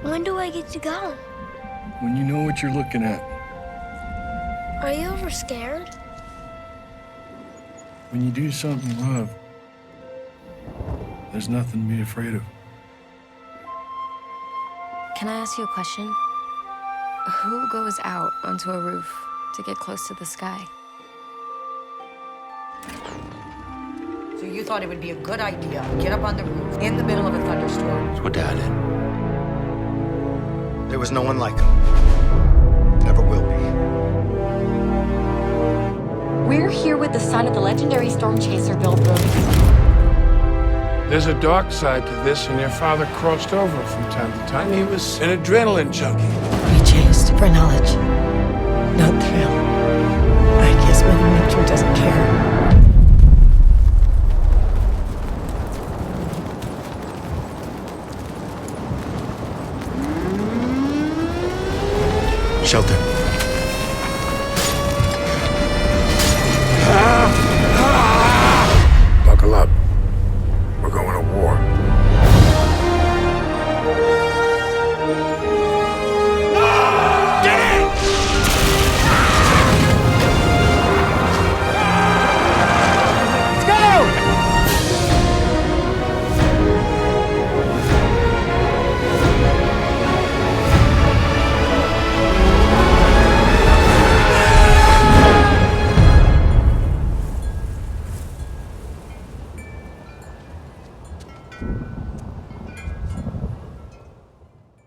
When do I get to go? When you know what you're looking at. Are you ever scared? When you do something you love, there's nothing to be afraid of. Can I ask you a question? Who goes out onto a roof to get close to the sky? So you thought it would be a good idea to get up on the roof in the middle of a thunderstorm? That's what Dad did. There was no one like him. Never will be. We're here with the son of the legendary storm chaser, Bill Brooks. There's a dark side to this, and your father crossed over from time to time. He was an adrenaline junkie. We chased for knowledge, not thrill. I guess Mother Nature doesn't care. Shelton.